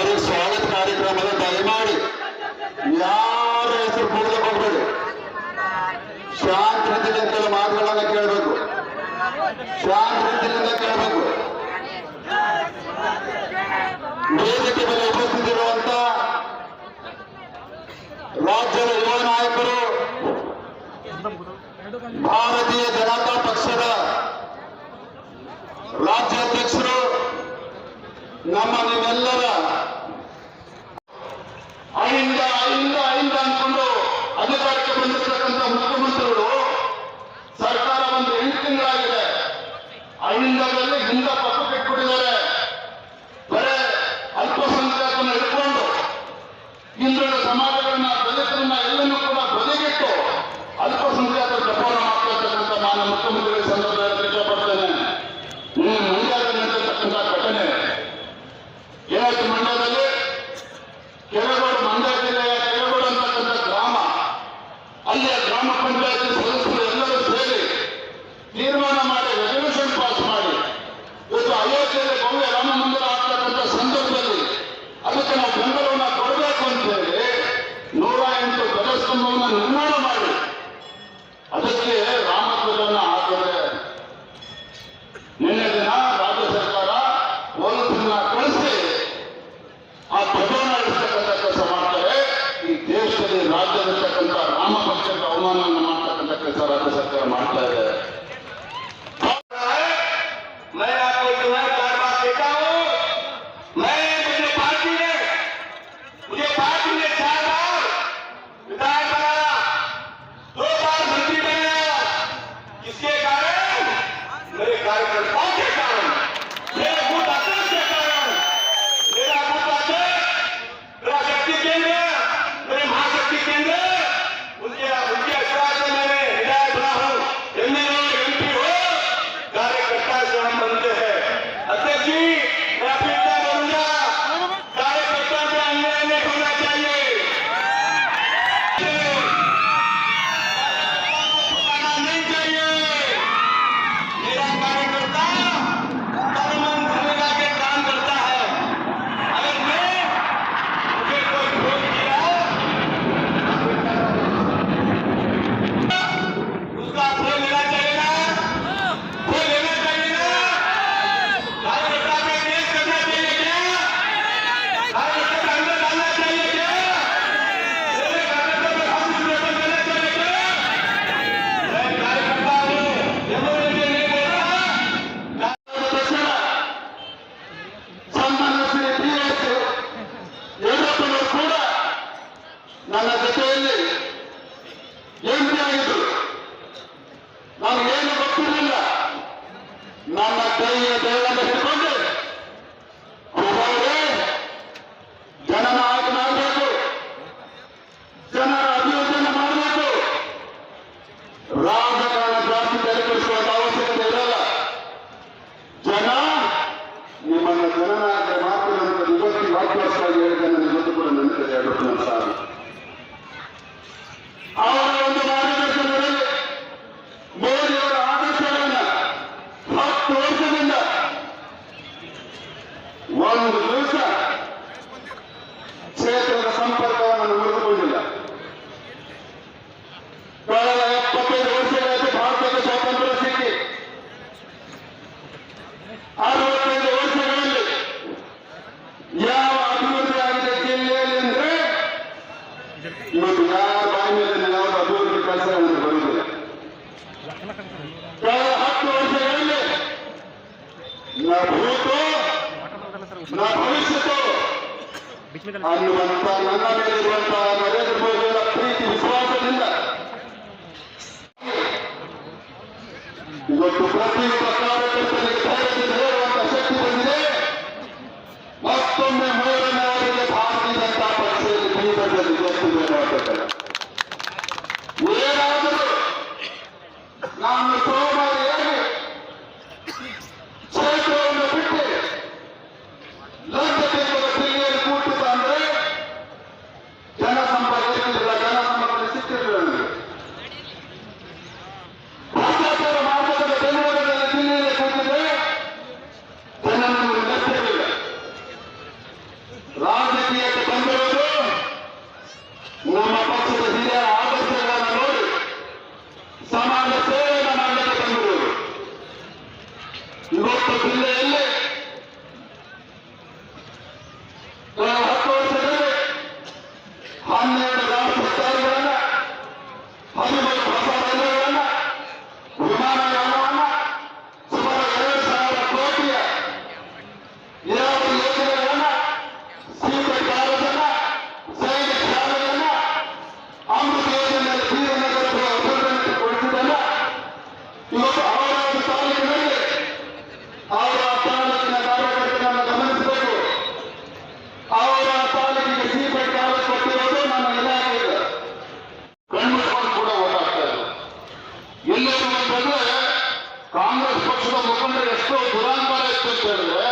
ಅವ್ರಿಗೆ ಸ್ವಾಗತ ಕಾರ್ಯಕ್ರಮದ ದಯಮಾಡಿ ಯಾರ ಹೆಸರು ಕೂಡಲೇ ಹೋಗ್ಬೇಡಿ. ಶಾಂತ ರೀತಿಯಿಂದ ಮಾತುಗಳನ್ನ ಕೇಳಬೇಕು, ಶಾಂತ ರೀತಿಯಿಂದ ಕೇಳಬೇಕು. ವೇದಿಕೆ ಮೇಲೆ ಉಪಸ್ಥಿತಿರುವಂತ ರಾಜ್ಯದ ಯುವ ನಾಯಕರು, ಭಾರತೀಯ ಜನತಾ ಪಕ್ಷದ ರಾಜ್ಯಾಧ್ಯಕ್ಷರು, ನಮ್ಮ ನಿಮ್ಮೆಲ್ಲರ ಅಹಿಂದ ಅಂದ್ಕೊಂಡು ಅಧಿಕಾರಕ್ಕೆ ಬಂದಿರತಕ್ಕಂಥ ಮುಖ್ಯಮಂತ್ರಿಗಳು ಸರ್ಕಾರ ಒಂದು 8 ತಿಂಗಳಾಗಿದೆ. ಅಹಿಂದದಲ್ಲಿ ಹಿಂದ ಪಕ್ಕಕ್ಕೆ ಇಟ್ಬಿಟ್ಟಿದ್ದಾರೆ. ಬರೇ ಅಲ್ಪಸಂಖ್ಯಾತರನ್ನು ಇಟ್ಕೊಂಡು ಹಿಂದುಳಿದ ಸಮಾಜಗಳನ್ನ, ದಲಿತರನ್ನ ಎಲ್ಲನೂ ಕೂಡ ಬದಿಗಿಟ್ಟು ಅಲ್ಪಸಂಖ್ಯಾತರ ಜಪಾನ ಮಾಡ್ತಿರ್ತಕ್ಕಂಥ ನಾನು ಮುಖ್ಯಮಂತ್ರಿಗಳ ಸಂದರ್ಭದಲ್ಲಿ ಇಷ್ಟಪಡ್ತೇನೆ. ಮಂಡ್ಯದಲ್ಲಿ ನಡೆದಿರ್ತಕ್ಕಂಥ ಘಟನೆ ಏನಾಯ್ತು? ಮಂಡ್ಯದಲ್ಲಿ ಕೆರಗೋಡು, ಮಂಡ್ಯ ಜಿಲ್ಲೆಯ ಕೆರಗೋಡು ಅಂತಕ್ಕಂಥ ಗ್ರಾಮ, ಅಲ್ಲಿಯ ಗ್ರಾಮ ಪಂಚಾಯತಿ ಸದಸ್ಯರು ಎಲ್ಲರೂ ಸೇರಿ ತೀರ್ಮಾನ ಮಾಡಿ ರೆಸಲ್ಯೂಷನ್ ಪಾಸ್ ಮಾಡಿ ಇವತ್ತು ಅಯೋಧ್ಯೆಯಲ್ಲಿ ಭವ್ಯ ರಾಮ ಮಂದಿರ ಆಗ್ತಕ್ಕಂಥ ಸಂದರ್ಭದಲ್ಲಿ ಅದಕ್ಕೆ ನಾವು ಬೆಂಬಲವನ್ನ ಕೊಡಬೇಕು ಅಂತ ಹೇಳಿ 108 ಧ್ವಜಸ್ತಂಭವನ್ನು ನಿರ್ಮಾಣ ಮಾಡಿ ಅದಕ್ಕೆ ರಾಮಧ್ವಜವನ್ನ ಹಾಕಿದ್ರೆ ನಿನ್ನೆ ದಿನ ರಾಜ್ಯ ಸರ್ಕಾರ ಪೊಲೀಸರನ್ನ ಕಳಿಸಿ ಆ ಧ್ವಜವನ್ನು ಇಳಿಸ್ತಕ್ಕಂಥ ಕೆಲಸ ಮಾಡ್ತಾರೆ. ಈ ದೇಶದಲ್ಲಿ ರಾಜ್ಯದಲ್ಲಿರ್ತಕ್ಕಂಥ ರಾಮ ಪಕ್ಷಕ್ಕೆ ಅವಮಾನವನ್ನು ಮಾಡ್ತಕ್ಕಂಥ ಕೆಲಸ ರಾಜ್ಯ ಸರ್ಕಾರ ಮಾಡ್ತಾ ಇದೆ. ನನ್ನ ಜೊತೆಯಲ್ಲಿ ಎಂಪಿ ಆಗಿದ್ರು. ನನಗೇನು ಗೊತ್ತಿರಲಿಲ್ಲ. ನನ್ನ ಕೈಯ ಬೆರಳನ್ನು ಹಿಡ್ಕೊಂಡು ಜನನಾಯಕನಾಗಬೇಕು, ಜನರ ಅಭಿವೃದ್ಧಿಯನ್ನು ಮಾಡಬೇಕು, ರಾಜಕಾರಣ ಜಾಸ್ತಿ ತಲೆಕೆಡಿಸುವಂತ ಅವಶ್ಯಕತೆ ಇರಲ್ಲ. ಜನ ನಿಮ್ಮನ್ನು ಜನನಾಯಕ ಮಾಡ್ತಾರೆ ಅಂತ ಇವತ್ತಿಗೆ ವಾಕ್ಯವಾಗಿ ಹೇಳಿದೆ. ನನಗೆ ಗೊತ್ತು ಕೂಡ ನೆನಪಿದೆ 2 ಸಾರಿ. ಅವರ ಒಂದು ಮಾರ್ಗದರ್ಶನದಲ್ಲಿ ಮೋದಿಯವರ ಆದರ್ಶಗಳನ್ನು 10 ವರ್ಷದಿಂದ ಒಂದು ದಿವಸ ಕ್ಷೇತ್ರದ ಸಂಪರ್ಕವನ್ನು ಮುರಿದುಕೊಂಡಿಲ್ಲ. ಕಳೆದ 75 ವರ್ಷಗಳಲ್ಲಿ ಭಾರತಕ್ಕೆ ಸ್ವಾತಂತ್ರ್ಯ ಸಿಕ್ಕಿ 65 ವರ್ಷಗಳಲ್ಲಿ ಯಾವ ಅಭಿವೃದ್ಧಿ ಆಗಿದೆ ಜಿಲ್ಲೆಯಲ್ಲಿ ಅಂದ್ರೆ ಇವತ್ತು ಯಾರ ಬಾಯಿ ಮೇಲೆ ಯಾವುದು ಅಭಿವೃದ್ಧಿ ಕೆಲಸಗಳನ್ನು ಬರುವುದಿಲ್ಲ. ಕಳೆದ 10 ವರ್ಷಗಳಲ್ಲಿ ನ ಭೂತೋ ನ ಭವಿಷ್ಯತೋ ಅನ್ನುವಂತ ನನ್ನ ಮೇಲೆ ಇರುವಂತಹ ನರೇಂದ್ರ ಮೋದಿಯವರ ಪ್ರೀತಿ ವಿಶ್ವಾಸದಿಂದ ಇವತ್ತು ಪ್ರತಿಯೊಬ್ಬ ಕಾರ್ಯಕರ್ತರಿಗೆ ಧೈರ್ಯದಿಂದ ಹೇಳುವಂತ ಶಕ್ತಿ ಬಂದಿದೆ. ಮತ್ತೊಮ್ಮೆ 3ನೇ ಅವರಿಗೆ ಭಾರತೀಯ ಜನತಾ ಪಕ್ಷದಲ್ಲಿ ಬೀದರ್ನಲ್ಲಿ ಗೆದ್ದಿದೆ ಮಾಡಬೇಕಲ್ಲ. ಏನಾದರೂ ನಾನು ಸೋಮಾರಿಯಾಗಿ ಕ್ಷೇತ್ರವನ್ನು ಬಿಟ್ಟು ಲಂಚದಿಂದ ಜಿಲ್ಲೆಯಲ್ಲಿ ಕೂತಿದ್ದ ಅಂದ್ರೆ ಜನಸಂಪರ್ಕ ಇರ್ತಿರಲಿಲ್ಲ, ಜನಸಂಪರ್ಕ ಸಿಕ್ಕಿರಲಿಲ್ಲ. ನನಗೆ ಭ್ರಷ್ಟಾಚಾರ ಮಾರ್ಗದಲ್ಲಿ ಬೆಂಗಳೂರಿನಲ್ಲಿ ಜಿಲ್ಲೆಯಲ್ಲಿ ಕೂತಿದ್ರೆ ರಾಜಕೀಯಕ್ಕೆ ಬಂದಿರುವುದು ನಮ್ಮ ಪಕ್ಷದ ಹಿರಿಯರ ಆದರ್ಶಗಳನ್ನು ನೋಡಿ ಸಮಾಜ ಸೇವೆಯನ್ನು ಮಾಡಲಿಕ್ಕೆ ಬಂದಿರುವುದು. ಇವತ್ತು ಜಿಲ್ಲೆಯಲ್ಲಿ 10 ವರ್ಷದಲ್ಲಿ 12 ಗ್ರಾಮ ಹೆದ್ದಾರಿಗಳನ್ನ, 13 ಹೊಸ ರೈಲುಗಳನ್ನ, ವಿಮಾನಯಾನವನ್ನ, ಸುಮಾರು 2,000 ಕೋಟಿಯ ನೀರಾವರಿ ಯೋಜನೆಗಳನ್ನ, ಸೀಮೆಂಟ್ ಕಾಲೇಜನ್ನ, ಸೈನಿಕ ಶಾಲೆಗಳನ್ನ, ಅಮೃತ ಯೋಜನೆಯಲ್ಲಿ ಬೀರನಗರದ ಅಭಿವೃದ್ಧಿಗೊಳಿಸಿದಲ್ಲ. ಇವತ್ತು ಅವರ ತಾಲೂಕಿನಲ್ಲಿ ಅವರ ತಾಲೂಕಿನ ಕಾರ್ಯಕರ್ತರನ್ನು ಗಮನಿಸಬೇಕು. ಅವರ ತಾಲೂಕಿಗೆ ಸೀಮೆಂಟ್ ಕಾಲೇಜ್ ಕೊಟ್ಟಿರೋದು ನಮ್ಮ ಇಲಾಖೆಗೆ ಕಣ್ಮುಚ್ಕೊಂಡು ಕೂಡ ಓಡಾಡ್ತಾ ಇದ್ರು. ಎಲ್ಲರೂ ಅಂತಂದ್ರೆ ಕಾಂಗ್ರೆಸ್ ಪಕ್ಷದ ಮುಖಂಡರು ಎಷ್ಟೋ ದುರಾಂಕಾರ ಇತ್ತು ಅಂತ ಹೇಳಿದ್ರೆ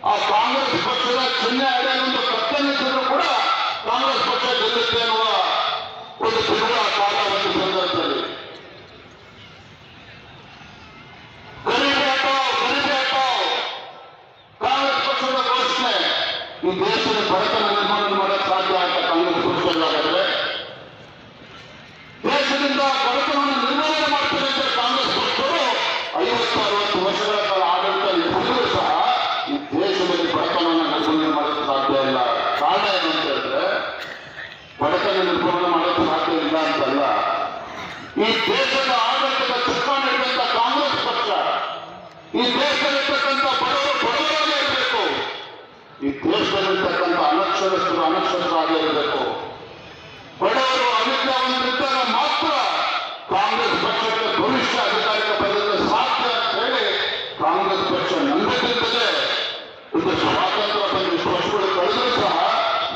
ಆ ಕಾಂಗ್ರೆಸ್ ಪಕ್ಷದ ಚಿಹ್ನೆ ಅಡಿಯಲ್ಲೊಂದು ಕತ್ತನಿಸಿದ್ರು ಕೂಡ ಕಾಂಗ್ರೆಸ್ ಪಕ್ಷ ಗೆಲ್ಲುತ್ತೆ ಅನ್ನುವ ಒಂದು ತಿರುಳ ಕಾಲ ಒಂದು ಸಂದರ್ಭದಲ್ಲಿ ಗರೀಬ್ ಹಟಾವ್ ಕಾಂಗ್ರೆಸ್ ಪಕ್ಷದ ಘೋಷಣೆ ಈ ದೇಶದ ಬಡತನ ನಿರ್ಮಾಣ ಮಾಡಕ್ಕೆ ಸಾಧ್ಯ ಅಂತ ಕಾಂಗ್ರೆಸ್ ಪಕ್ಷದಲ್ಲಾಗದ್ರೆ ದೇಶದಿಂದ ಬಡತನವನ್ನು ನಿರ್ಮೂಲನೆ ಮಾಡ್ತಾರೆ ಅಂತ ಕಾಂಗ್ರೆಸ್ ಪಕ್ಷರು 50-60 ವರ್ಷಗಳ ಕಾಲ ಆಡಳಿತ ನಡೆಸಿದ್ರು ಸಹ ಈ ದೇಶದಲ್ಲಿ ಬಡತನವನ್ನು ನಿರ್ಮೂಲನೆ ಮಾಡಕ್ಕೆ ಸಾಧ್ಯ ಇಲ್ಲ. ಕಾರಣ ಏನು ಅಂತ ಹೇಳಿದ್ರೆ ಬಡತನ ನಿರ್ಮೂಲನೆ ಮಾಡಕ್ಕೆ ಸಾಧ್ಯ ಇಲ್ಲ ಅಂತಲ್ಲ, ಈ ದೇಶದ ಆಡಳಿತದ ಚುಕ್ಕಾಣಿ ಹಿಡಿದಂತ ಕಾಂಗ್ರೆಸ್ ಪಕ್ಷ ಈ ದೇಶದಲ್ಲಿರ್ತಕ್ಕಂಥ ಬಡವರಾಗೇ ಇರಬೇಕು, ಈ ದೇಶದಲ್ಲಿರ್ತಕ್ಕಂಥ ಅನಕ್ಷರಸ್ಥರಾಗೇ ಇರಬೇಕು. ಬಡವರು ಅವಿದ್ಯಾವಂತರಿದ್ದಾಗ ಮಾತ್ರ ಕಾಂಗ್ರೆಸ್ ಪಕ್ಷಕ್ಕೆ ಭವಿಷ್ಯ ಅಧಿಕಾರಕ್ಕೆ ಬರಲು ಸಾಧ್ಯ ಅಂತ ಹೇಳಿ ಕಾಂಗ್ರೆಸ್ ಪಕ್ಷ ನಂಬಿಟ್ಟಿರ್ತದೆ. ಇದು ಸ್ವಾತಂತ್ರ್ಯ ಬಂದು ಇಷ್ಟು ವರ್ಷಗಳು ಕಳೆದರೂ ಸಹ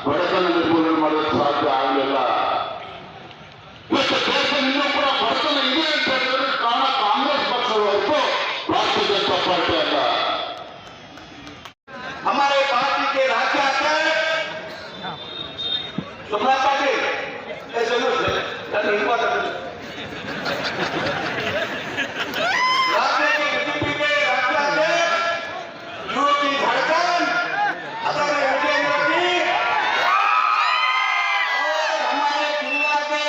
ಬಡತನ ನಿರ್ಮೂಲನೆ ಮಾಡೋಕ್ಕೆ ಸಾಧ್ಯ ಆಗಲಿಲ್ಲ. ಇವತ್ತು ದೇಶ ಇನ್ನೂ ಕೂಡ ಬಡತನ ಇದೆ ಅಂತ ಹೇಳಿದ್ರೆ ಕಾರಣ ಕಾಂಗ್ರೆಸ್ ಪಕ್ಷದ ಹೊರತು ಭಾರತೀಯ ಜನತಾ ಪಾರ್ಟಿ ಅಲ್ಲ. हमारे पार्टी के राज्य सोमनाथ पाटिल राज्य के बीजेपी के राज्य युवती धड़कन आदरणीय विजय जी और हमारे जिला के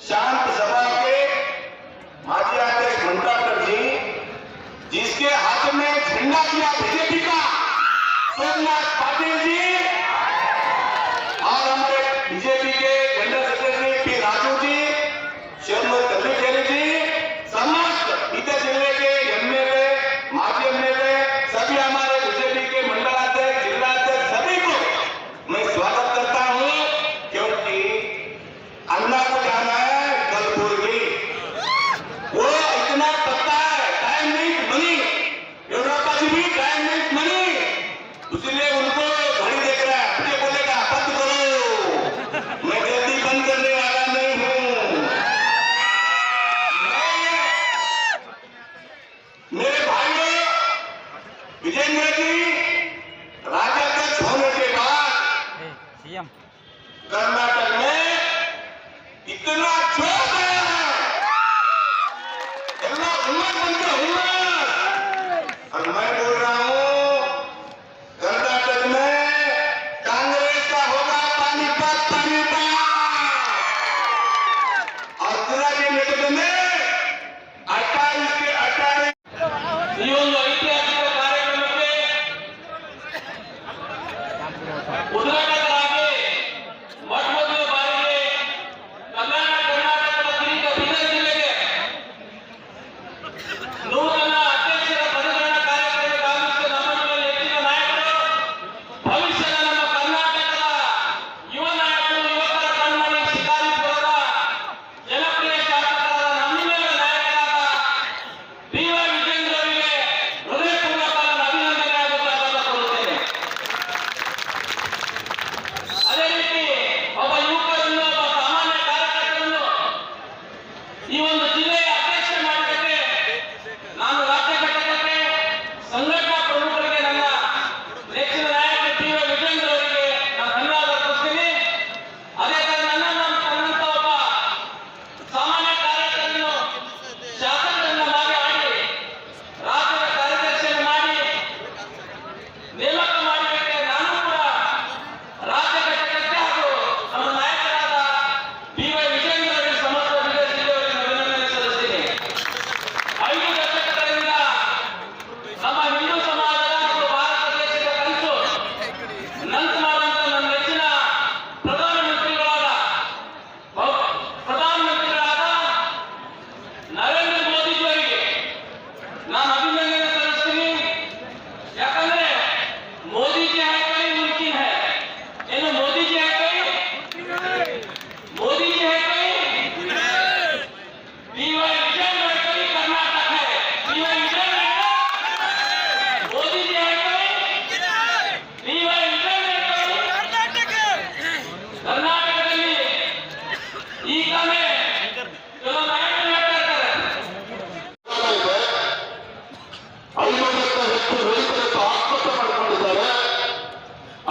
शांत सभा के माजी अध्यक्ष मंत्राकर जी जिसके हाथ में झंडा दिया बीजेपी का सोमनाथ पाटिल जी और हमारे बीजेपी के general secretary P Raju ji, शेरमल कल्लीखेरी जी, समस्त इधर जिले के एमएलए, माजी एमएलए, सभी हमारे बीजेपी के मंडलाध्यक्ष, जिलाध्यक्ष सभी को मैं स्वागत करता हूँ, क्योंकि अन्ना को जाना है कलबुर्गी, वो इतना पता है टाइम नहीं मनी, येडियुरप्पा जी भी टाइम नहीं मनी, इसलिए उनको घड़ी देख रहा है, मुझे बोलेगा बंद करो, मैं जल्दी बंद करने वाला नहीं हूँ। मेरे भाइयों, विजेंद्र जी राज्याध्यक्ष होने के बाद कर्नाटक में इतना जोश आया है, इतना उम्मत बनकर उम्मत, और मैं बोल रहा हूँ कर्नाटक में कांग्रेस का होगा पानीपत और जिला के नेतृत्व में 28 के 28 ಈ ಒಂದು ಐತಿಹಾಸಿಕ ಕಾರ್ಯಕ್ರಮಕ್ಕೆ ಉದ್ಘಾಟಕರಾಗಿ ಮೊದಲ ಬಾರಿಗೆ ಕರ್ನಾಟಕದ ಬೀದರ್ ಜಿಲ್ಲೆಗೆ ನೂತನ ಅಧ್ಯಕ್ಷರ ಪದಗ್ರಹಣ ಕಾರ್ಯಕ್ರಮಕ್ಕೆ ಆಗಮಿಸಿದ ನಮ್ಮಲ್ಲಿ ಹೆಚ್ಚಿನ ನಾಯಕರು, ಭವಿಷ್ಯದ ನಮ್ಮ ಕರ್ನಾಟಕದ ಯುವ ನಾಯಕರು, ಯುವಕರ ಕಣ್ಮಣಿ ಶಿಕಾರಿಪುರದ ಜನಪ್ರಿಯ ಶಾಸಕರಾದ ನಮ್ಮೆಲ್ಲರ ನಾಯಕರಾದ ಬಿ ವೈ ವಿಜೇಂದ್ರ ಅವರಿಗೆ ಹೃದಯಪೂರ್ವಕ ಅಭಿನಂದನೆ ಹಾಗೂ ಸ್ವಾಗತ ಕೋರುತ್ತೇನೆ. ಅದೇ ರೀತಿ ಒಬ್ಬ ಯುವಕರನ್ನು, ಒಬ್ಬ ಸಾಮಾನ್ಯ ಕಾರ್ಯಕರ್ತರನ್ನು ಈ ಒಂದು ಜಿಲ್ಲೆಯ ಅಧ್ಯಕ್ಷ ಮಾಡಲಿಕ್ಕೆ ನಾನು ರಾಜ್ಯ ಘಟಕಕ್ಕೆ ಸಂಘಟನಾ ಪ್ರಮುಖರಿಗೆ ನನ್ನ ನೆಚ್ಚಿನ ನಾಯಕ ಟಿ ವೈ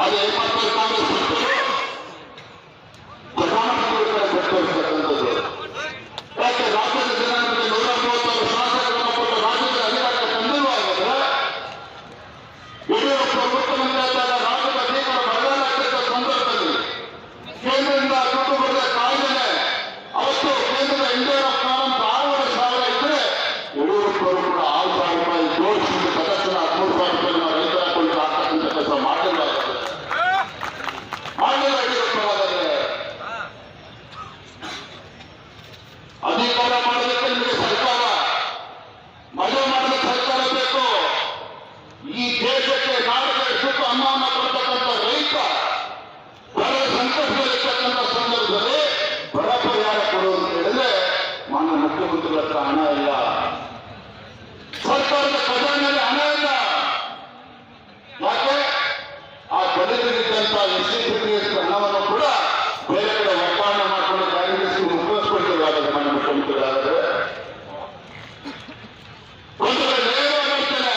ಅದೇ ಏನ್ ಮಾಡ್ತಾರೆ ಕಾಂಗ್ರೆಸ್ ಪಕ್ಷರು? ಪ್ರಧಾನಮಂತ್ರಿ ಕಡೆ ಬೆಟ್ಟರ್ತಕ್ಕಂಥದ್ದು. ಯಾಕೆ ರಾಜ್ಯದ ಜನರಿಗೆ 136 ಶಾಸಕರನ್ನು ಕೊಟ್ಟು ರಾಜ್ಯದ ಅಧಿಕಾರಕ್ಕೆ ತಂದಿರುವಾಗಲೇ ಯಡಿಯೂರಪ್ಪ ಮುಖ್ಯಮಂತ್ರಿ ಆದಾಗ ರಾಜ್ಯದ ಅಧಿಕಾರ ಬರಗಾಲ ಆಗ್ತಿದ್ದ ಸಂದರ್ಭದಲ್ಲಿ ಕೇಂದ್ರದಿಂದ ದುಡ್ಡು ಬರದ ಕಾಯ್ದೆ ಅವತ್ತು ಕೇಂದ್ರದ ಇಂಡಿಯನ್ ಪ್ರಾರಂಭ 6,500 ಇದ್ರೆ ಯಡಿಯೂರಪ್ಪರು ಕೂಡ 6,000 ರೂಪಾಯಿ ಜೋಡಿಸಿದ್ದು ತಕ್ಷಣ 13,000 ರೂಪಾಯಿ ರೈತರ ಅಕೌಂಟ್ ಹಾಕತಕ್ಕಂಥ ಕೆಲಸ ಮಾಡಲಿಲ್ಲ ಯಡಿಯೂರಪ್ಪರಾದರೆ ಅಧಿಕಾರ ಮಾಡಲಿಕ್ಕೆ ನಿಮಗೆ ಸರ್ಕಾರ ಮಜಾ ಮಾಡದ ಸರ್ಕಾರ ಬೇಕು. ಈ ದೇಶಕ್ಕೆ ನಾಡಿಗೆ ಸುಖ ಅನ್ನವನ್ನು ಕೊಡ್ತಕ್ಕಂಥ ರೈತ ಬರ ಸಂಕಷ್ಟದಲ್ಲಿರ್ತಕ್ಕಂಥ ಸಂದರ್ಭದಲ್ಲಿ ಬರ ಪರಿಹಾರ ಕೊಡು ಅಂತ ಹೇಳಿದ್ರೆ ಮಾನ್ಯ ಮುಖ್ಯಮಂತ್ರಿಗಳ ಹತ್ರ ಹಣ ಇಲ್ಲ, ಸರ್ಕಾರದ ಖಜಾನೆಯಲ್ಲಿ ಹಣ ಇಲ್ಲ. ಯಾಕೆ? ಆ ದಲಿತರಿದ್ದಂತ SC ಹಣವನ್ನು ಕೂಡ ಬೇರೆ ಕಡೆ ವರ್ಗಾವಣೆ ಮಾಡಿಕೊಂಡು ಗ್ಯಾರಂಟೀಸ್ ಉಪಯೋಗಿಸ್ಕೊಳ್ತೀವಿ ಮಾನ್ಯ ಮುಖ್ಯಮಂತ್ರಿಗಳಾದರೆ. ಒಂದು ಕಡೆ ನೇರವಾಗಿ ಹೇಳ್ತೇನೆ,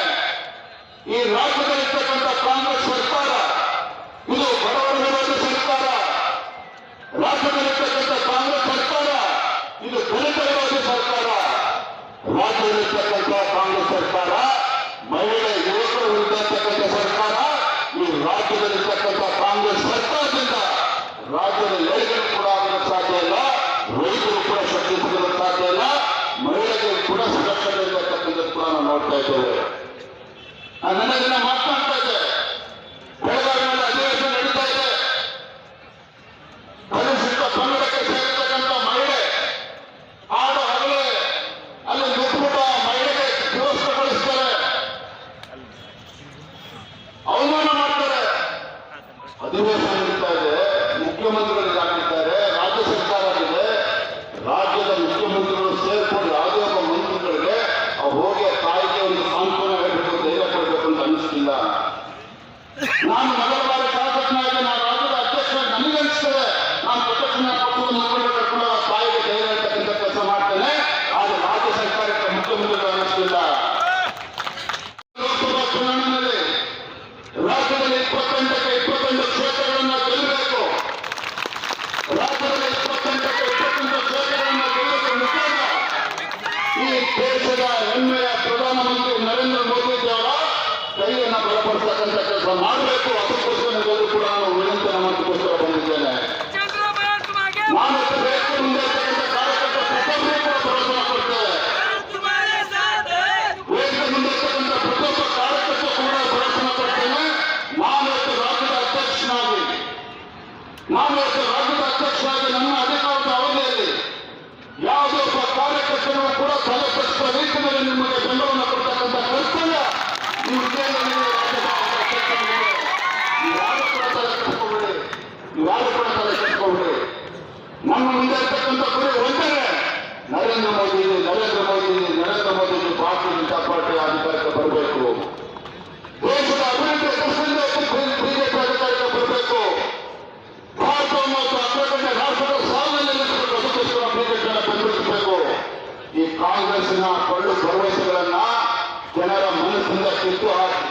ಈ ರಾಜ್ಯದಲ್ಲಿರ್ತಕ್ಕಂಥ ಕಾಂಗ್ರೆಸ್ ಸರ್ಕಾರ ಇದು ಬಡವರ ವಿರೋಧಿ ಸರ್ಕಾರ. ರಾಜ್ಯದಲ್ಲಿರ್ತಕ್ಕಂಥ ಕಾಂಗ್ರೆಸ್ ಸರ್ಕಾರ ಇದು ದಲಿತ ವಿರೋಧಿ ಸರ್ಕಾರ. ರಾಜ್ಯದಲ್ಲಿರ್ತಕ್ಕಂಥ ಕಾಂಗ್ರೆಸ್ ಸರ್ಕಾರ ಮಹಿಳೆ ಯುವಕರ ವಿರುದ್ಧ ಇರ್ತಕ್ಕಂಥ ಸರ್ಕಾರ. ಈ ರಾಜ್ಯದಲ್ಲಿರ್ತಕ್ಕಂಥ ಕಾಂಗ್ರೆಸ್ ಸರ್ಕಾರದಿಂದ ರಾಜ್ಯದ ಏಳಿಗೆ ಕೂಡ ಆಗಲು ಸಾಧ್ಯ ಇಲ್ಲ, ರೈತರು ಕೂಡ ಶಕ್ತಿ ಸಿಗಲು ಸಾಧ್ಯ ಇಲ್ಲ, ಮಹಿಳೆಯರಿಗೆ ಕೂಡ ಸುರಕ್ಷತೆ ಇರತಕ್ಕಂಥದ್ದು ಕೂಡ ನಾವು ನೋಡ್ತಾ ಇದ್ದೇವೆ. ನನ್ನ ದಿನ ಮಾತನಾಡ್ತಾ ಇದ್ದೆ, ಬೆಳಗಾವಿಯಲ್ಲಿ ಅಧಿವೇಶನ ನಡೀತಾ ಇದೆ. ಪರಿಶಿಷ್ಟ ಪಂಗಡಕ್ಕೆ ಸೇರಿರ್ತಕ್ಕಂಥ ಮಹಿಳೆ ಆಡು ಹಗಲೇ ಅಲ್ಲಿ ನುಗ್ಗುಟ ಮಹಿಳೆಗೆ ವ್ಯವಸ್ಥೆಗೊಳಿಸ್ತಾರೆ, ಅವಮಾನ ಮಾಡ್ತಾರೆ. ಅಧಿವೇಶನ ನಡೀತಾ ಇದೆ, ಮುಖ್ಯಮಂತ್ರಿಗಳು ಆಗಿದ್ದಾರೆ, ರಾಜ್ಯ ಸರ್ಕಾರ ಆಗಿದೆ, ರಾಜ್ಯದ ಮುಖ್ಯಮಂತ್ರಿಗಳು ಸೇರ್ಕೊಂಡು ಯಾವುದೇ ಒಬ್ಬ ಮಂತ್ರಿಗಳಿಗೆ ಹೋಗಿ ತಾಯಿಗೆ ಒಂದು ಸಾಂತ್ವನ ಹೇಳಬೇಕು, ಧೈರ್ಯ ಕೊಡಬೇಕು ಅಂತ ಅನ್ನಿಸ್ತಿಲ್ಲ. ನಾನು ಮೊದಲ ಬಾರಿ ಶಾಸಕನಾಗಿ ನಾನು ರಾಜ್ಯದ ಅಧ್ಯಕ್ಷ, ನನಗನ್ನಿಸ್ತದೆ ನಾನು ಪ್ರದಕ್ಷಿಣ ಪಕ್ಷದ ಮುಖಂಡರು ಕರ್ಕೊಂಡು ಆ ತಾಯಿಗೆ ಧೈರ್ಯ ಹೇಳ್ತಕ್ಕಂಥ ಕೆಲಸ ಮಾಡ್ತೇನೆ. ಆದರೆ ರಾಜ್ಯ ಸರ್ಕಾರಕ್ಕೆ ಮುಖ್ಯಮಂತ್ರಿಗಳು ಅನ್ನಿಸ್ತಿಲ್ಲ. ಲೋಕಸಭಾ ಚುನಾವಣೆಯಲ್ಲಿ ರಾಜ್ಯದಲ್ಲಿ 28ಕ್ಕೆ 22 ಕ್ಷೇತ್ರಗಳನ್ನು ಗೆಲ್ಲಬೇಕು. ರಾಜ್ಯದಲ್ಲಿ 28ಕ್ಕೆ 22 ಕ್ಷೇತ್ರಗಳನ್ನು ಗೆಲ್ಲಬೇಕು ಮುಖೇನ ಈ ದೇಶದ ಹೆಮ್ಮೆಯ ಪ್ರಧಾನಮಂತ್ರಿ ನರೇಂದ್ರ ಮೋದಿಜಿಯವರ ಕೈಯನ್ನು ಬಲಪಡಿಸತಕ್ಕಂಥ ಕೆಲಸ ಮಾಡಬೇಕು. ಅದಕ್ಕೋಸ್ಕರ ಎಲ್ಲರೂ ಕೂಡ ನಾನು ವಿನಂತಿ ಮಾಡೋದಕ್ಕೋಸ್ಕರ ಬಂದಿದ್ದೇನೆ. ನಾನು ಬೇಕು ಮುಂದೆ ಇರ್ತಕ್ಕಂಥ ಕಾರ್ಯಕರ್ತರ ಪ್ರತಿಯೊಬ್ಬರೂ ಕೂಡ ಭರವಸೆ ಕೊಡ್ತೇವೆ. ವೇದಿಕೆ ಮುಂದೆ ಇರ್ತಕ್ಕಂಥ ಪ್ರತಿಯೊಬ್ಬ ಕಾರ್ಯಕರ್ತ ಕೂಡ ಭರವಸೆ ಕೊಡ್ತೇನೆ. ನಾನು ರಾಜ್ಯದ ಅಧ್ಯಕ್ಷನಾಗಿ ನನ್ನ ಅಧಿಕಾರದ ಅವಧಿಯಲ್ಲಿ ಯಾವುದೇ ಒಬ್ಬ ಕಾರ್ಯಕರ್ತರು ಕೂಡ ತಲೆಪಡಿಸುವ ರೀತಿಯಲ್ಲಿ ನಿಮಗೆ ಬೆಂಬಲವನ್ನು ಕೊಡ್ತಕ್ಕಂಥ ಕರ್ತವ್ಯ ನೀವು ಯಾರು ಕೂಡ ತಲೆ ಕೆಡಿಸ್ಕೊಬೇಡಿ. ನಮ್ಮ ಮುಂದೆ ಇರ್ತಕ್ಕಂಥ ಗುರಿ ಒಂದೇ, ನರೇಂದ್ರ ಮೋದಿ ಭಾರತೀಯ ಜನತಾ ಪಾರ್ಟಿ ಅಧಿಕಾರಕ್ಕೆ ಬರಬೇಕು. ದೇಶದ ಅಭಿವೃದ್ಧಿ ದೃಷ್ಟಿಯಿಂದ ಬಿಜೆಪಿ ಅಧಿಕಾರಕ್ಕೆ ಬರಬೇಕು. ಭಾರತವನ್ನು ಅಗ್ರಗಣ್ಯ ರಾಷ್ಟ್ರದ ಸಾಲಿನಲ್ಲಿ ನಿಲ್ಲಿಸಬೇಕು. ಅದಕ್ಕೋಸ್ಕರ ಬಿಜೆಪಿಯನ್ನು ಬೆಂಬಲಿಸಬೇಕು. ಈ ಕಾಂಗ್ರೆಸ್ಸಿನ ಕಳ್ಳು ಭರವಸೆಗಳನ್ನ ಜನರ ಮನಸ್ಸಿಂದ ಕಿತ್ತು ಹಾಕಿ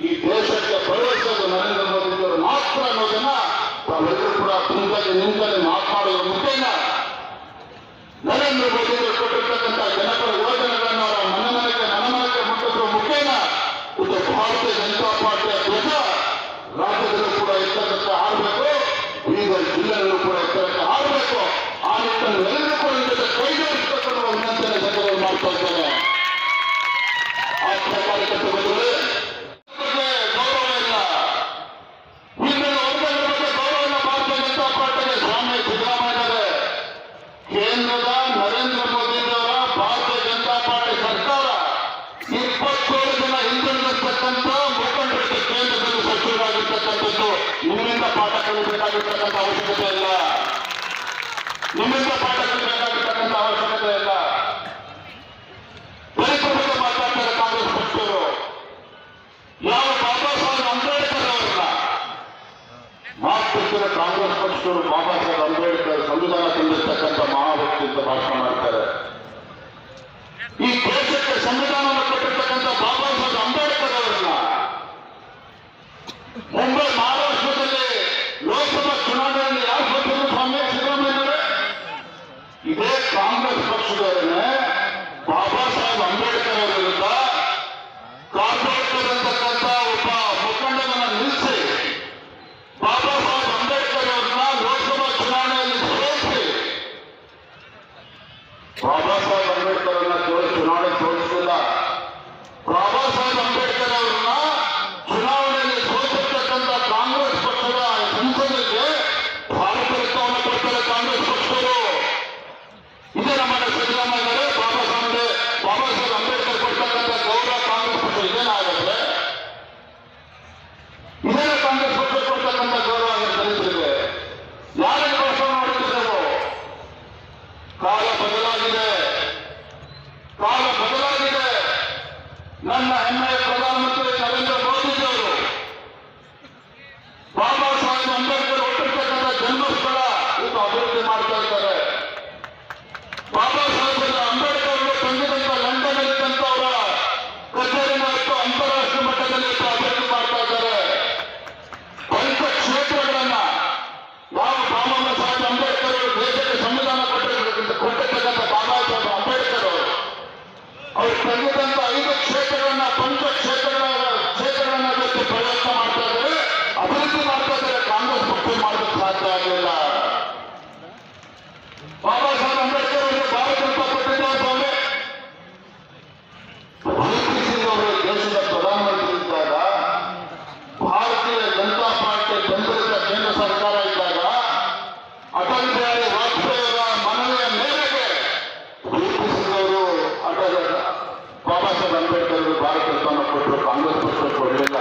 ಈ ದೇಶಕ್ಕೆ ಭರವಸೆದು ನರೇಂದ್ರ ಮೋದಿಯವರು ಮಾತ್ರ ಅನ್ನೋದನ್ನ ತಾವೆಲ್ಲರೂ ಕೂಡ ತುಂಬಲ್ಲಿ ನಿಂತಲ್ಲಿ ಮಾತನಾಡುವ ಮುಖೇನ ನರೇಂದ್ರ ಮೋದಿಯವರು ಕೊಟ್ಟಿರ್ತಕ್ಕಂಥ ಜನಪರ ಯೋಜನೆಗಳನ್ನು ಅವರ ಮನೆ ಮುಟ್ಟಿಸುವ ಮುಖೇನ ಇದು ಭಾರತೀಯ ಜನತಾ ಪಾರ್ಟಿಯ ಧ್ವಜ ರಾಜ್ಯದಲ್ಲೂ ಕೂಡ ಎತ್ತರಕ್ಕೆ ಹಾರಬೇಕು, ಬೀದರ್ ಜಿಲ್ಲೆಯಲ್ಲೂ ಕೂಡ ಎತ್ತರಕ್ಕೆ ಹಾರಬೇಕು. ಆ ನಿಟ್ಟಿನಲ್ಲಿ ಎಲ್ಲರೂ ಕೂಡ ಇದಕ್ಕೆ ಕೈ ಜೋಡಿಸಬೇಕು ವಿನಂತಿಯನ್ನು ಜನಗಳು ಮಾಡ್ತಾ ಇದ್ದೇನೆ. ಆ ಕಾರ್ಯಕರ್ತರ ಬಗ್ಗೆ ಗೌರವ ಇಲ್ಲ, ಹಿಂದಿನ ವರ್ಗಗಳ ಬಗ್ಗೆ ಗೌರವ ಇಲ್ಲ. ಭಾರತೀಯ ಜನತಾ ಪಾರ್ಟಿಗೆ ಸ್ವಾಮಿ ಸಿದ್ದರಾಮಯ್ಯ ಕೇಂದ್ರದ ನರೇಂದ್ರ ಮೋದಿಯವರ ಭಾರತೀಯ ಜನತಾ ಪಾರ್ಟಿ ಸರ್ಕಾರ 27 ಜನ ಹಿಂದುಳಿದಿರ್ತಕ್ಕಂಥ ಮುಖಂಡರಿಗೆ ಕೇಂದ್ರದಲ್ಲಿ ಸಚಿವರಾಗಿರ್ತಕ್ಕಂಥದ್ದು. ನಿಮ್ಮಿಂದ ಪಾಠ ಕಲಿಬೇಕಾಗಿರ್ತಕ್ಕಂಥ ಅವಶ್ಯಕತೆ ಇಲ್ಲ. ದಲಿತರ ಬಗ್ಗೆ ಮಾತಾಡ್ತಾರೆ ಕಾಂಗ್ರೆಸ್ ಪಕ್ಷರು. ಯಾವ ಬಾಬಾ ಸಾಹೇಬ್ ಅಂಬೇಡ್ಕರ್ ಅವರನ್ನ ಮಾತುಕತೆ ಕಾಂಗ್ರೆಸ್ ಪಕ್ಷರು ಬಾಬಾ ಸಾಹೇಬ್ ಅಂಬೇಡ್ಕರ್ ಸಂವಿಧಾನ ತಂದಿರ್ತಕ್ಕಂಥ ಮಹಾವ್ಯಕ್ತಿ ಅಂತ ಭಾಷಣ ಮಾಡ್ತಾರೆ. ಈ ದೇಶಕ್ಕೆ ಸಂವಿಧಾನವನ್ನು ಕೊಟ್ಟಿರ್ತಕ್ಕಂಥ ಬಾಬಾ ಸಾಹೇಬ್ ಅಂಬೇಡ್ಕರ್ ಅವರನ್ನ ಮುಂಬೈ ಮಹಾರಾಷ್ಟ್ರದಲ್ಲಿ ಲೋಕಸಭಾ ಚುನಾವಣೆಯಲ್ಲಿ ಯಾರು ಗೆದ್ದರು ಸ್ವಾಮಿ ಸಿದ್ದರಾಮಯ್ಯನವರೇ? ಇದೇ ಕಾಂಗ್ರೆಸ್ ಪಕ್ಷದವರನ್ನೇ ಬಾಬಾ ಸಾಹೇಬ್ ಅಂಬೇಡ್ಕರ್ ಅವರ ವಿರುದ್ಧ ಕಾರ್ಪೊರೇಟರ್ ಅಂತಕ್ಕಂಥ ಒಬ್ಬ ಮುಖಂಡನನ್ನ ನಿಲ್ಲಿಸಿ ಬಾಬಾ ಸಾಹೇಬ್ ಅಂಬೇಡ್ಕರ್ ಅವರನ್ನ ಲೋಕಸಭಾ ಚುನಾವಣೆಯಲ್ಲಿ ಸೋಲಿಸಿ ಬಾಬಾ ಸಾಹೇಬ್ ಅಂಬೇಡ್ಕರ್ ಅವರನ್ನ ಚುನಾವಣೆ ಸೋಲಿಸಲಿಲ್ಲ. ಬಾಬಾ ಸಾಹೇಬ್ ಅಂಬೇಡ್ಕರ್ ಅವರನ್ನ ಚುನಾವಣೆಯಲ್ಲಿ ಸೋಲಿಸಿರ್ತಕ್ಕಂಥ ಕಾಂಗ್ರೆಸ್ ಪಕ್ಷದ ಸಂಸದರಿಗೆ ಭಾರತ ರತ್ನವನ್ನು ಕೊಡ್ತಾರೆ ಕಾಂಗ್ರೆಸ್ ಪಕ್ಷದವರು. ಇದೇ ನಮ್ಮನ್ನ ಸಿದ್ದರಾಮಯ್ಯನವರೇ ಬಾಬಾ ಸಾಹೇಬ್ ಅಂಬೇಡ್ಕರ್ ಕೊಡ್ತಕ್ಕಂಥ ಗೌರವ ಕಾಂಗ್ರೆಸ್ ಪಕ್ಷ ಇದೇನಾಗುತ್ತೆ? ಇದೇನ ಕಾಂಗ್ರೆಸ್ ಪಕ್ಷ ಕೊಡ್ತಕ್ಕಂಥ ಗೌರವ ದಲಿತರಿಗೆ? ಯಾರಿಗೆ ಕೆಲಸ ಮಾಡುತ್ತಿದ್ದೆವು? ಕಾಲ ಬದಲಾಗಿದೆ, ಕಾಲ ಬದಲಾಗಿದೆ. ನನ್ನ ಹೆಮ್ಮೆಯ ಪ್ರಧಾನಮಂತ್ರಿ ನರೇಂದ್ರ ಮೋದಿಜಿಯವರು ಬಾಬಾ ಸಾಹೇಬ್ ಅಂಬೇಡ್ಕರ್ ಹುಟ್ಟಿರ್ತಕ್ಕಂಥ ಜನ್ಮಸ್ಥಳ ಇದು ಅಭಿವೃದ್ಧಿ ಮಾಡ್ತಾ ಇದ್ದಾರೆ. ಬಾಬಾ ಸಾಹೇಬ್ ಅಂಬೇಡ್ಕರ್ ಅವರು ತಂದಿದಂತ ಲಂಡನ್ ಇದ್ದಂತ ಅವರ ಕಚೇರಿನ ಇವತ್ತು ಅಂತಾರಾಷ್ಟ್ರೀಯ ಮಟ್ಟದಲ್ಲಿ ಇವತ್ತು ಅಭಿವೃದ್ಧಿ ಮಾಡ್ತಾ ಇದ್ದಾರೆ. ಪಂಚ ಕ್ಷೇತ್ರಗಳನ್ನ ಯಾವ ಬಾಬಾ ಸಾಹೇಬ್ ಅಂಬೇಡ್ಕರ್ ಅವರು ದೇಶಕ್ಕೆ ಸಂವಿಧಾನ ಕೊಟ್ಟಿರ್ತಕ್ಕಂಥ ಬಾಬಾ ಸಾಹೇಬ್ ಅಂಬೇಡ್ಕರ್ ಅವರು ತಂದಿದಂತ 5 ಕ್ಷೇತ್ರಗಳನ್ನ ಪಂಚ ಕ್ಷೇತ್ರಗಳನ್ನ ಇವತ್ತು ಪ್ರಯತ್ನ ಮಾಡ್ತಾ ಇದ್ದಾರೆ, ಅಭಿವೃದ್ಧಿ ಮಾಡ್ತಾ ಇದ್ದಾರೆ. ಕಾಂಗ್ರೆಸ್ ಪಕ್ಷ ಮಾಡೋದಕ್ಕೆ ಸಾಧ್ಯ ಆಗಲಿಲ್ಲ. ಬಾಬಾ ಸಾಹೇಬ್ ಅಂಬೇಡ್ಕರ್ ಅವರಿಗೆ ಭಾರತ ರತ್ನ ಕೊಟ್ಟಿದ್ದಾರೆ ಸ್ವಾಮಿ. VP ಸಿಂಗ್ ಅವರು ದೇಶದ ಪ್ರಧಾನಮಂತ್ರಿ ಇದ್ದಾಗ, ಭಾರತೀಯ ಜನತಾ ಪಾರ್ಟಿ ಬೆಂಬಲಿತ ಕೇಂದ್ರ ಸರ್ಕಾರ ಇದ್ದಾಗ, ಅಟಲ್ ಬಿಹಾರಿ ವಾಜಪೇಯಿ ಅವರ ಮನವಿಯ ಮೇರೆಗೆ VP ಸಿಂಗ್ ಅವರು ಬಾಬಾ ಸಾಹೇಬ್ ಅಂಬೇಡ್ಕರ್ ಅವರು ಭಾರತ ರತ್ನ ಕೊಟ್ಟರು. ಕಾಂಗ್ರೆಸ್ ಪಕ್ಷ ಕೊಡಲಿಲ್ಲ.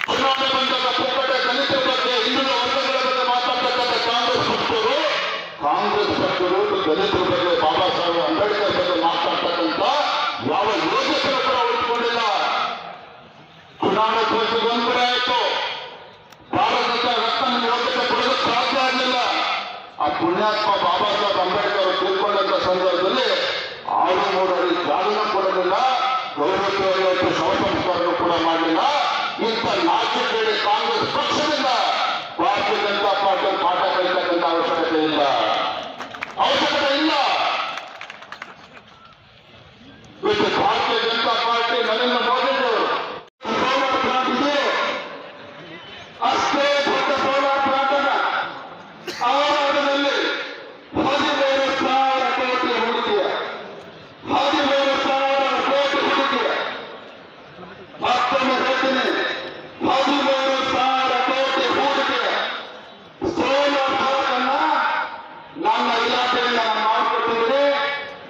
ಚುನಾವಣೆ ಬಂದಾಗ ಪುಕ್ಕಟೆ ದಲಿತರ ಬಗ್ಗೆ, ಹಿಂದುಳಿದ ವರ್ಗಗಳ ಬಗ್ಗೆ ಮಾತಾಡ್ತಕ್ಕಂಥ ಕಾಂಗ್ರೆಸ್ ಪಕ್ಷರು ದಲಿತರ ಬಗ್ಗೆ, ಬಾಬಾ ಸಾಹೇಬ್ ಅಂಬೇಡ್ಕರ್ ಬಗ್ಗೆ ಮಾತಾಡ್ತಕ್ಕಂಥ ಯಾವ ಯೋಜಕರು ಕೂಡ ಉಳಿದುಕೊಂಡಿಲ್ಲ. ಚುನಾವಣೆ ಘೋಷಿಗೆ ಒಂದು ಕಡೆ ಆಯಿತು, ಭಾರತದ ರತ್ನ ಯೋಜನೆ ಕೊಡೋದಕ್ಕೆ ಸಾಧ್ಯ ಆಗಲಿಲ್ಲ. ಆ ಪುಣ್ಯಾತ್ಮ ಬಾಬಾ ಸಾಹೇಬ್ ಅಂಬೇಡ್ಕರ್ ಅವರು ತಿಳ್ಕೊಂಡಂತ ಸಂದರ್ಭದಲ್ಲಿ 6 ಅಡಿ ಜಾಗನ ಕೊಡಲಿಲ್ಲ, ಗೌರವ ಶವ ಸಂಸ್ಕಾರನೂ ಕೂಡ ಮಾಡಲಿಲ್ಲ. ಇಂಥ ನಾಚಿಕೆಗೆ ಕಾಂಗ್ರೆಸ್ ಪಕ್ಷದಿಂದ ಭಾರತೀಯ ಜನತಾ ಪಾರ್ಟಿ ಪಾಠ ಕಲಿತಕ್ಕಂಥ ಅವಶ್ಯಕತೆ ಇಲ್ಲ. ಇವತ್ತು ಭಾರತೀಯ ಜನತಾ ಪಾರ್ಟಿ ನರೇಂದ್ರ ಮೋದಿಜಿಯವರು ಸೋಲಾರ್ ಪ್ಲಾಂಟ್ ಇದೆ, ಅಷ್ಟೇ ದೊಡ್ಡ ಸೋಲಾರ್ ಪ್ಲಾಂಟ್ ಅನ್ನ ಆವರಣದಲ್ಲಿ 13,000 ಕೋಟಿ ಹೂಡಿಕೆಯ 13,000 ಕೋಟಿ ಹೂಡಿಕೆಯ ಮತ್ತೊಮ್ಮೆ ಹೇಳ್ತೀನಿ, 13,000 ಕೋಟಿ ಹೂಡಿಕೆಯ ಸೋಲಾರ್ ಪ್ಲಾಂಟ್ ಅನ್ನ ನನ್ನ ಇಲಾಖೆಯಿಂದ ನಾನು ಮಾಡಿಕೊಟ್ಟಿದ್ದೀನಿ.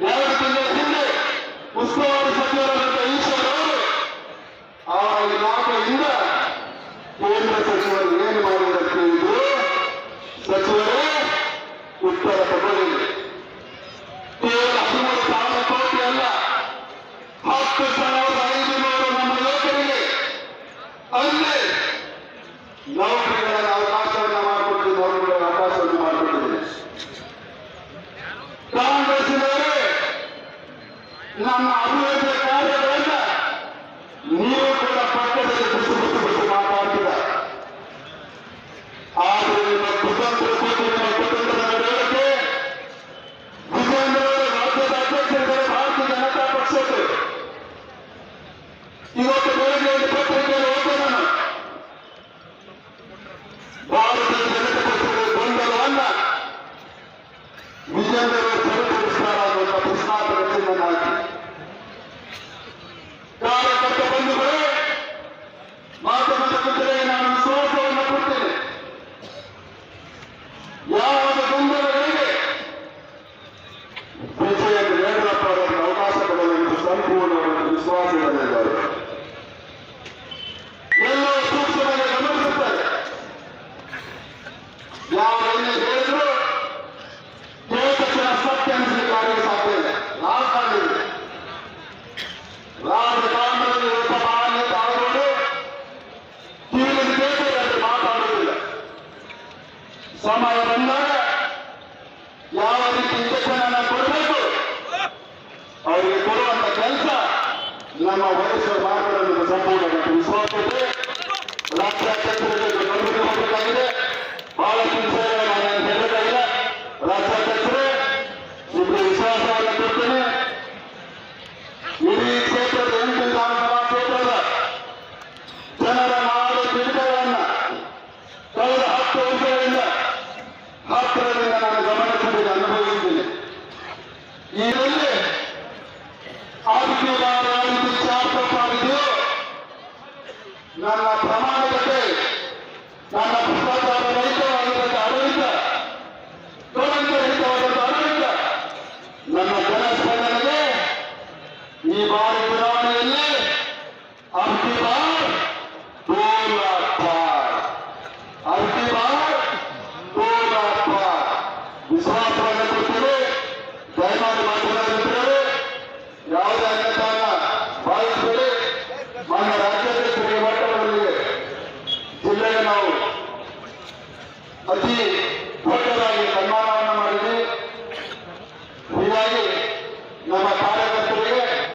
2 ತಿಂಗಳ ಹಿಂದೆ ಉಸ್ತುವಾರಿ ಸಚಿವರಾದಂಥ ಈಶ್ವರ್ ಅವರು ಅವರ ಇಲಾಖೆಯಿಂದ ಕೇಂದ್ರ ಸಚಿವರು ಏನು ಮಾಡಿದ್ದಾರೆ ಕೇಳಿದ್ರು. ಸಚಿವರೇ ಉತ್ತರ ತಗೊಳ್ಳಿ. ಕೇವಲ 13,000 ಕೋಟಿ ಅಲ್ಲ, 10,500 ನಮ್ಮ ಯುವಕರಿಗೆ ಅಲ್ಲಿ ನೌಕರಿಗಳ ಅವಕಾಶವನ್ನು ಮಾಡಿಕೊಟ್ಟಿದ್ದೀನಿ. ಕಾಂಗ್ರೆಸ್ಸಿನವರೇ ನಮ್ಮ ಅಭಿವೃದ್ಧಿ ಕಾರ್ಯಗಳಿಂದ ನೀವು ಕೂಡ ಪಕ್ಕದಲ್ಲಿ ಬಿಸಿ ಮಾತಾಡ್ತೀರ. ಆದರೆ ನಿಮ್ಮ ಕುತಂತ್ರ ನಿಮ್ಮ ಕುಟುಂಬದ ನಡವಳಿಕೆ, ವಿಜೇಂದ್ರ ಅವರು ರಾಜ್ಯದ ಅಧ್ಯಕ್ಷರಿದ್ದಾರೆ ಭಾರತೀಯ ಜನತಾ ಪಕ್ಷಕ್ಕೆ. ಇವತ್ತು ಬೆಳಗ್ಗೆ ಒಂದು ಪತ್ರಿಕೆಯಲ್ಲಿ ಓದಿದೆ ನಾನು, ಭಾರತೀಯ ಜನತಾ ಪಕ್ಷದ ಗೊಂದಲವನ್ನ ವಿಜೇಂದ್ರ ಅವರು ಸರಿಪಡಿಸ್ತಾರ ಅನ್ನುವಂಥ ಪ್ರಶ್ನಾರ್ಥಕತೆಯನ್ನು ಹಾಕಿ, ಕಾರ್ಯಕರ್ತ ಬಂಧುಗಳೇ, ಮಾಧ್ಯಮದ ಜೊತೆಗೆ ನಾನು ವಿಶ್ವಾಸವನ್ನು ಕೊಡ್ತೇನೆ. ಯಾವ ಗೊಂದಲಗಳಿಗೆ ವಿಜಯ ಯಡಿಯೂರಪ್ಪ ಅವರಿಗೆ ಅವಕಾಶ ಕೊಡಲು ಸಂಪೂರ್ಣವಾದ ವಿಶ್ವಾಸ ಇರಲಿದ್ದಾರೆ. ಎಲ್ಲರೂ ಸೂಕ್ಷ್ಮವಾಗಿ ಗಮನಿಸುತ್ತಾರೆ. ಯಾವ ಹೇಳಿದ್ರು ಕೇಳಿದ ತಕ್ಷಣ ಸತ್ಯ ಅನಿಸಲಿಕ್ಕೆ ಸಾಧ್ಯ ಇಲ್ಲ. ರಾಜಕಾರಣದಲ್ಲಿ ಒಬ್ಬ ಮಾನ್ಯ ತಾಳಗಳು ಕಿವಿಗೆ ಕೇಳಿದ್ರೆ ಮಾತಾಡುವುದಿಲ್ಲ. ಸಮಯ ಬಂದಾಗ ಯಾವ ರೀತಿ ಇಂಜೆಕ್ಷನ್ ಕೊಡಬೇಕು ಅವರಿಗೆ ಕೊಡುವಂತ ಕೆಲಸ ನಮ್ಮ ವಯಸ್ಸು ಮಾತಾಡೋದಕ್ಕೆ ಸಂಪೂರ್ಣ ವಿಶ್ವಾಸ ಇದೆ. ನನ್ನ ಭ್ರಷ್ಟಾಚಾರ ರಹಿತವಾದಂತಹ ಆಡಳಿತ, ದುರಂತ ರಹಿತವಾದಂತಹ ಆಡಳಿತ, ನನ್ನ ಜನಸ್ಪಂದನೆಗೆ ಈ ಬಾರಿ ಚುನಾವಣೆಯಲ್ಲಿ ಅಬ್ಕಿ ಬಾರ್ 2 लाख पार, ಅಬ್ಕಿ ಬಾರ್ 2 लाख पार ವಿಶ್ವಾಸವನ್ನು ಕೊಡ್ತೇವೆ. ದಯಮಾಡಿ ಮಾತನಾಡುವಂತೆ